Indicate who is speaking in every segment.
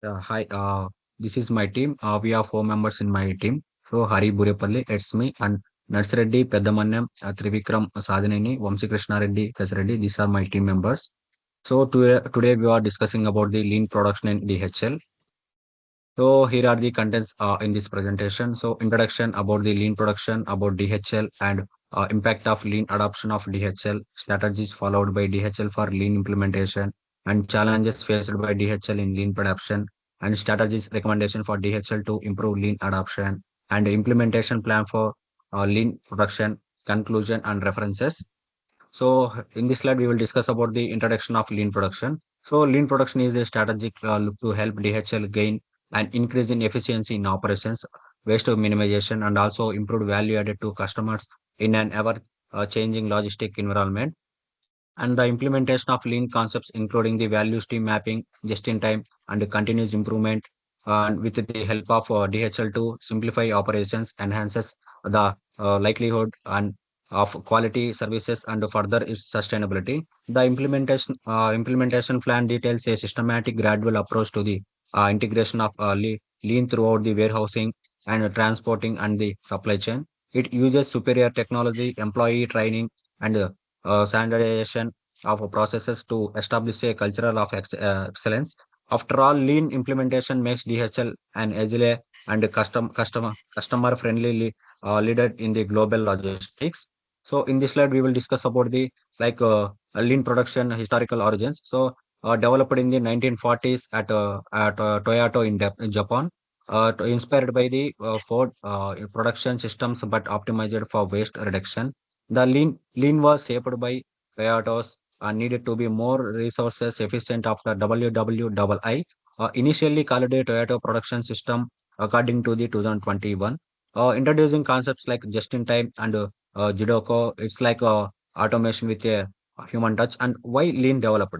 Speaker 1: Hi, this is my team. We have four members in my team. So Hari Burepalli, it's me, and Narsireddy, Pedamanyam, Trivikram Sadhaneni, Vamsi Krishnareddy, Kasireddy. These are my team members. So today we are discussing about the lean production in DHL. So here are the contents in this presentation. So introduction about the lean production, about DHL, and impact of lean adoption of DHL, strategies followed by DHL for lean implementation, and challenges faced by DHL in lean production, and strategies recommendation for DHL to improve lean adoption, and implementation plan for lean production, conclusion and references. So in this slide, we will discuss about the introduction of lean production. So lean production is a strategic look to help DHL gain an increase in efficiency in operations, waste minimization, and also improved value added to customers in an ever changing logistic environment. And the implementation of lean concepts, including the value stream mapping, just in time, and continuous improvement, and with the help of DHL to simplify operations, enhances the likelihood and of quality services and further its sustainability. The implementation plan details a systematic, gradual approach to the integration of lean throughout the warehousing and transporting and the supply chain. It uses superior technology, employee training, and standardization of processes to establish a culture of excellence. After all, lean implementation makes DHL an agile and customer friendly leader in the global logistics. So in this slide, we will discuss about the like lean production historical origins. So developed in the 1940s at Toyota in Japan, inspired by the Ford production systems but optimized for waste reduction. The lean was shaped by Toyotas needed to be more resources efficient after WWII, initially called a Toyota production system according to the 2021, introducing concepts like just-in-time and Jidoko. It's like automation with a human touch. And why lean developed?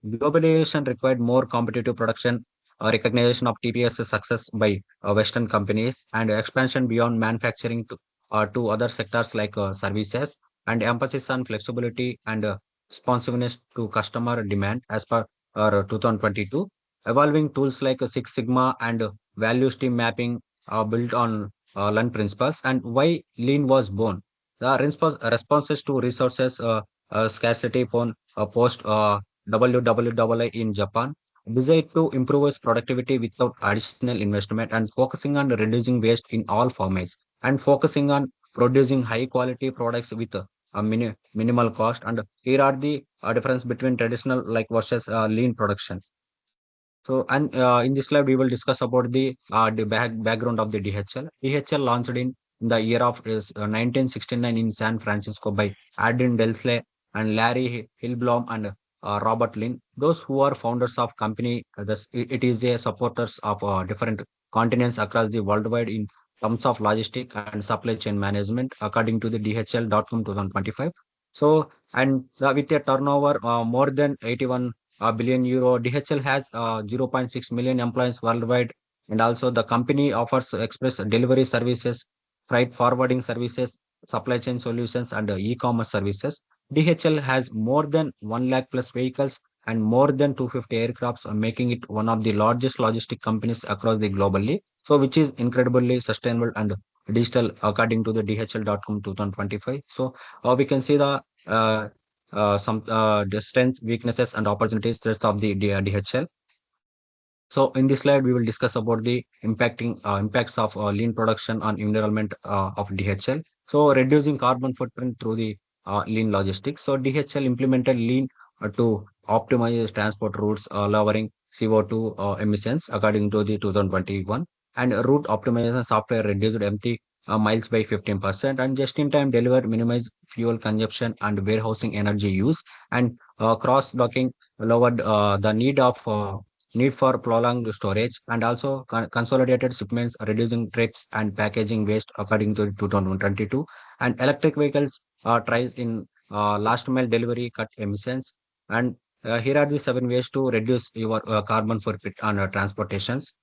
Speaker 1: Globalization required more competitive production, recognition of TPS success by Western companies, and expansion beyond manufacturing to other sectors like services, and emphasis on flexibility and responsiveness to customer demand as per 2022. Evolving tools like Six Sigma and value stream mapping built on learn principles. And why lean was born. The responses to resources scarcity upon post WWII in Japan, designed to improve its productivity without additional investment, and focusing on reducing waste in all formats, and focusing on producing high quality products with a minimal cost. And here are the difference between traditional like versus lean production. So, and in this slide, we will discuss about the background of the DHL. DHL launched in the year of 1969 in San Francisco by Adrian Delsley and Larry Hillblom and Robert Lynn. Those who are founders of company, it is a supporters of different continents across the worldwide in terms of logistic and supply chain management, according to the DHL.com 2025. So, and with a turnover more than 81 billion euro. DHL has zero point 0.6 million employees worldwide, and also the company offers express delivery services, freight forwarding services, supply chain solutions, and e-commerce services. DHL has more than 1 lakh plus vehicles and more than 250 aircrafts, making it one of the largest logistic companies across the globally. So, which is incredibly sustainable and digital, according to the DHL.com 2025. So, we can see the strengths, weaknesses, and opportunities threats of the DHL. So in this slide, we will discuss about the impacts of lean production on environment of DHL. So reducing carbon footprint through the lean logistics. So DHL implemented lean to optimize transport routes, lowering CO2 emissions according to the 2021, and route optimization software reduced empty miles by 15%, and just-in-time deliver minimize fuel consumption and warehousing energy use, and cross-docking lowered the need for prolonged storage, and also consolidated shipments, reducing trips and packaging waste according to 2022. And electric vehicles tries in last mile delivery cut emissions. And here are the seven ways to reduce your carbon footprint on transportations.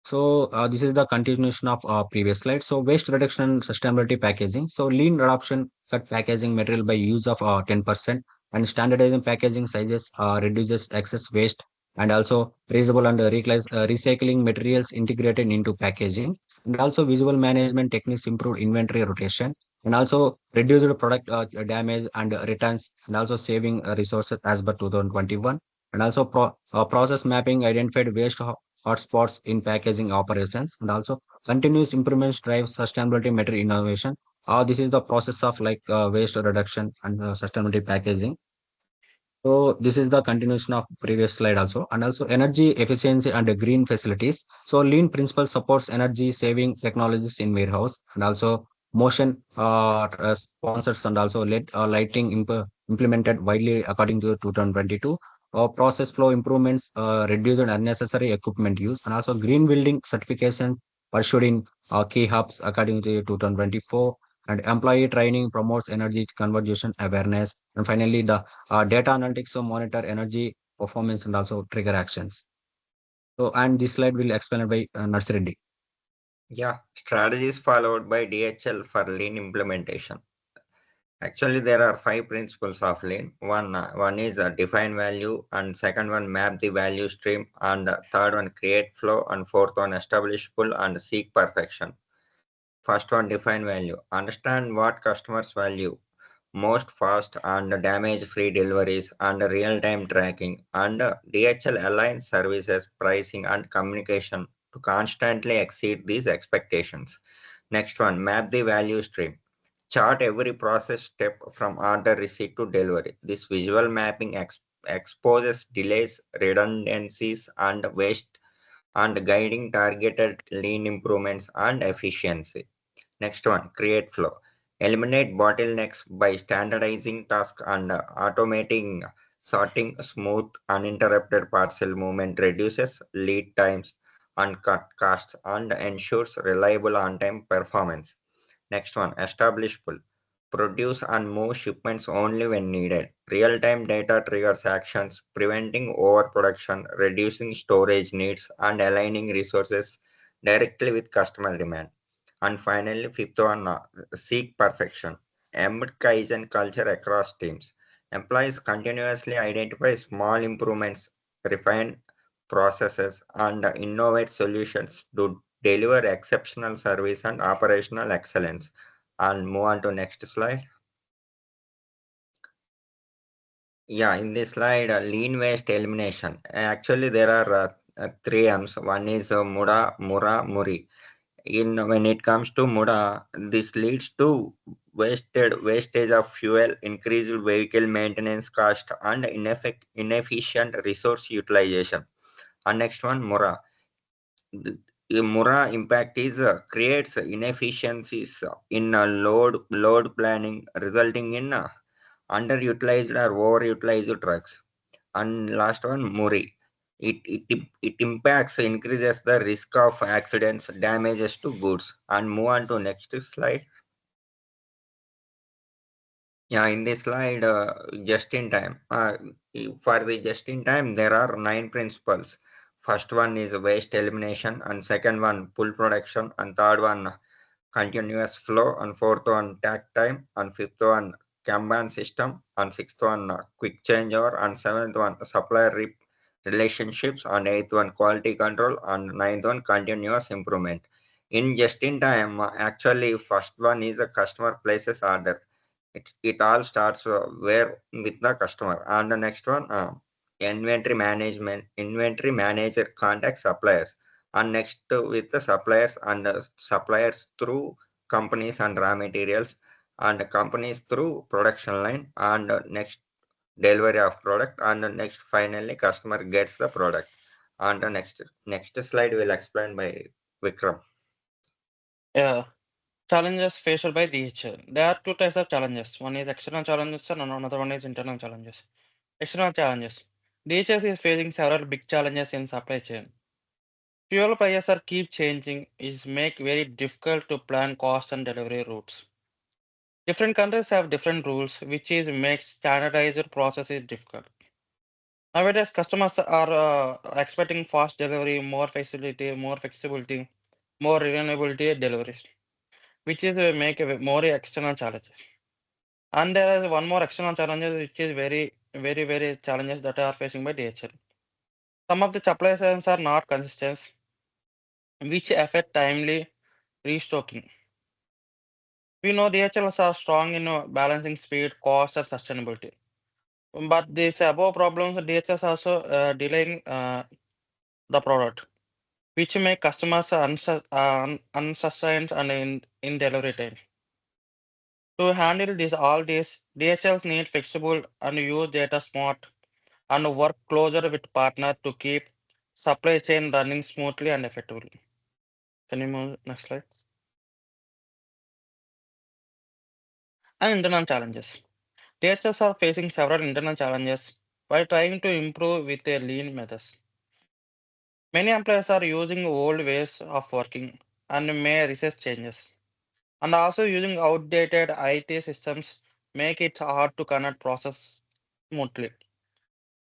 Speaker 1: So this is the continuation of previous slide. So waste reduction and sustainability packaging. So lean adoption cut packaging material by use of 10%, and standardizing packaging sizes reduces excess waste and also reusable and recycling materials integrated into packaging, and also visual management techniques improved inventory rotation, and also reduced product damage and returns, and also saving resources as per 2021, and also process mapping identified hotspots in packaging operations, and also continuous improvements drive sustainability material innovation. This is the process of like waste reduction and sustainability packaging. So this is the continuation of previous slide also, and also energy efficiency and the green facilities. So lean principle supports energy saving technologies in warehouse, and also motion sponsors and also LED lighting implemented widely according to 2022. Process flow improvements reduced unnecessary equipment use, and also green building certification pursued in key hubs according to 2024. And employee training promotes energy conservation awareness. And finally, the data analytics to monitor energy performance and also trigger actions. So, and this slide will explain it by Nursery.
Speaker 2: Yeah, strategies followed by DHL for lean implementation. Actually, there are five principles of lean. One is define value, and second one map the value stream, and third one create flow, and fourth one establish pull and seek perfection. First one define value. Understand what customers value most: fast and damage-free deliveries and real-time tracking, and DHL aligns services, pricing, and communication to constantly exceed these expectations. Next one, map the value stream. Chart every process step from order receipt to delivery. This visual mapping exposes delays, redundancies, and waste, and guiding targeted lean improvements and efficiency. Next one, create flow. Eliminate bottlenecks by standardizing tasks and automating sorting. Smooth, uninterrupted parcel movement reduces lead times and cut costs and ensures reliable on-time performance. Next one, establish pull. Produce and move shipments only when needed. Real-time data triggers actions, preventing overproduction, reducing storage needs, and aligning resources directly with customer demand. And finally, fifth one, seek perfection. Embed Kaizen culture across teams. Employees continuously identify small improvements, refine processes, and innovate solutions to deliver exceptional service and operational excellence. And move on to next slide. Yeah, in this slide, lean waste elimination. Actually, there are three M's. One is Muda, Mura, Muri. When it comes to Muda, this leads to wastage of fuel, increased vehicle maintenance cost, and inefficient resource utilization. And next one, Mura. The Mura impact is creates inefficiencies in load planning, resulting in underutilized or overutilized trucks. And last one, Muri. It impacts, increases the risk of accidents, damages to goods. And move on to next slide. Yeah, in this slide, just in time. For the just in time, there are nine principles. First one is waste elimination, and second one pull production, and third one continuous flow, and fourth one takt time, and fifth one Kanban system, and sixth one quick changeover, and seventh one supplier relationships, and eighth one quality control, and ninth one continuous improvement. In just in time, actually first one is the customer places order. It all starts where with the customer. And the next one, inventory management. Inventory manager contacts suppliers, and next with the suppliers, and suppliers through companies and raw materials, and companies through production line, and next delivery of product, and next finally customer gets the product. And the next slide will explain by Vikram.
Speaker 3: Yeah. Challenges faced by DHL. There are two types of challenges. One is external challenges and another one is internal challenges. External challenges. DHL is facing several big challenges in supply chain. Fuel prices are keep changing, is make very difficult to plan cost and delivery routes. Different countries have different rules, which is makes standardized processes difficult. Nowadays, customers are expecting fast delivery, more facility, more flexibility, more reliability deliveries, which is make a more external challenges. And there is one more external challenges which is very challenges that are facing by DHL. Some of the supply chains are not consistent, which affect timely restocking. We know DHLs are strong in balancing speed, cost, and sustainability. But these above problems, DHLs also delaying the product, which make customers unsustained and in delivery time. To handle all these, DHLs need flexible and use data smart and work closer with partner to keep supply chain running smoothly and effectively. Can you move next slide? And internal challenges. DHLs are facing several internal challenges while trying to improve with their lean methods. Many employees are using old ways of working and may resist changes. And also using outdated IT systems make it hard to connect process smoothly.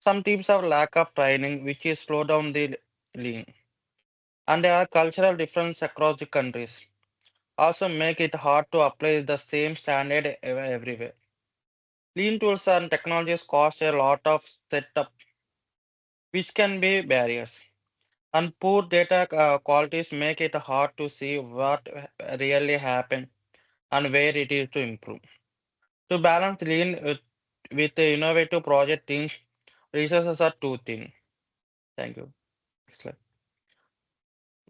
Speaker 3: Some teams have lack of training, which is slow down the lean. And there are cultural differences across the countries. Also make it hard to apply the same standard everywhere. Lean tools and technologies cost a lot of setup, which can be barriers. And poor data qualities make it hard to see what really happened and where it is to improve. To balance lean with the innovative project teams, resources are too thin. Thank you. Next slide.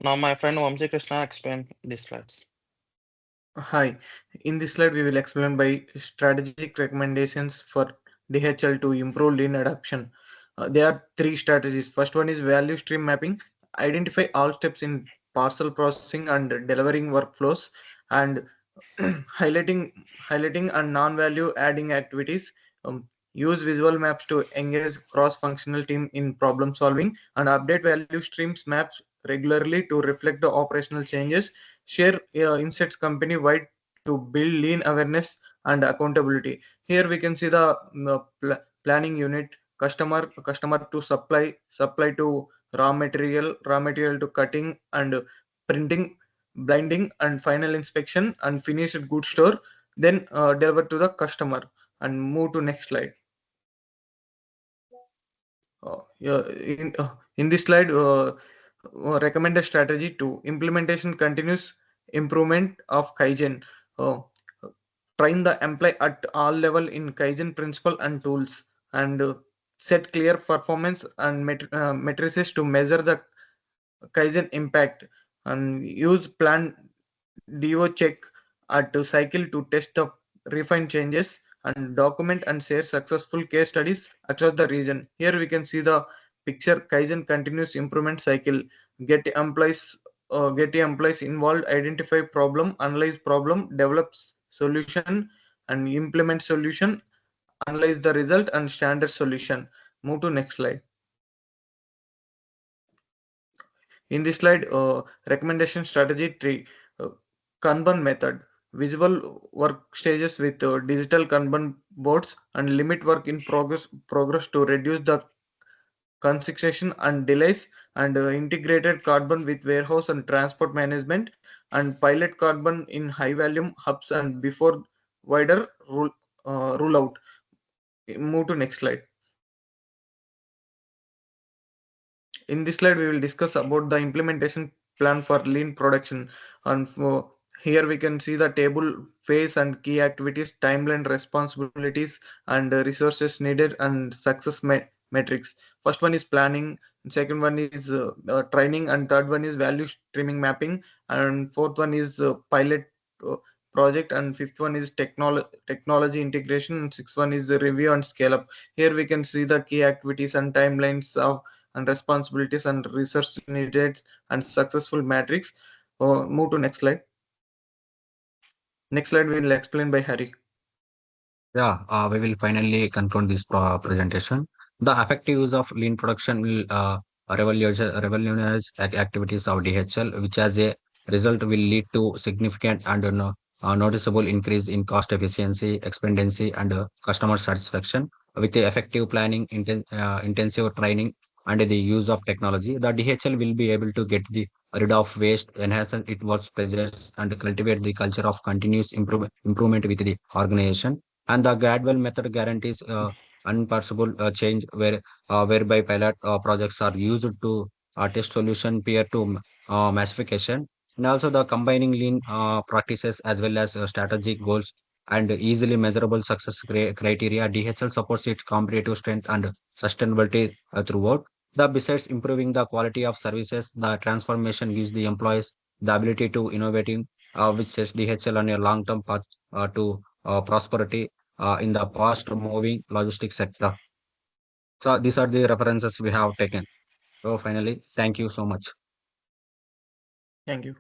Speaker 3: Now my friend Vamsi Krishna explain these slides.
Speaker 4: Hi, in this slide we will explain by strategic recommendations for DHL to improve lean adoption. There are three strategies. First one is value stream mapping. Identify all steps in parcel processing and delivering workflows, and highlighting and non-value adding activities. Use visual maps to engage cross-functional team in problem solving, and update value streams maps regularly to reflect the operational changes. Share insights company wide to build lean awareness and accountability. Here we can see the planning unit, customer to supply to raw material to cutting and printing, blinding and final inspection, and finished goods store, then deliver to the customer. And move to next slide. Yeah, in this slide, recommended strategy to implementation continuous improvement of Kaizen. Uh, Train the employee at all level in Kaizen principle and tools, and set clear performance and matrices to measure the Kaizen impact, and use plan DO check at the cycle to test the refined changes, and document and share successful case studies across the region. Here we can see the picture Kaizen continuous improvement cycle. Get employees get employees involved, identify problem, analyze problem, develops solution, and implement solution, analyze the result and standard solution. Move to next slide. In this slide, recommendation strategy 3, uh, Kanban method. Visual work stages with digital Kanban boards, and limit work in progress to reduce the concentration and delays, and integrated Kanban with warehouse and transport management, and pilot Kanban in high volume hubs and before wider rule out. Move to next slide. In this slide we will discuss about the implementation plan for lean production, and here we can see the table phase and key activities, timeline, responsibilities, and resources needed, and success metrics. First one is planning, second one is training, and third one is value streaming mapping, and fourth one is pilot uh, project, and fifth one is technology integration, and sixth one is the review and scale up. Here we can see the key activities and timelines of and responsibilities and research needed and successful matrix. Move to next slide. Next slide will explain by Hari.
Speaker 1: Yeah, we will finally conclude this presentation. The effective use of lean production will revolutionize activities of DHL, which as a result will lead to significant and noticeable increase in cost efficiency, expediency, and customer satisfaction. With the effective planning, intensive training, and the use of technology, the DHL will be able to get rid of waste, enhance its work pressures, and cultivate the culture of continuous improvement with the organization. And the gradual method guarantees unperceivable change whereby pilot projects are used to test solution peer to massification, and also the combining lean practices as well as strategic goals and easily measurable success criteria. DHL supports its competitive strength and sustainability throughout. Besides improving the quality of services, the transformation gives the employees the ability to innovating, which sets DHL on a long-term path to prosperity in the fast-moving logistics sector. So these are the references we have taken. So finally, thank you so much.
Speaker 4: Thank you.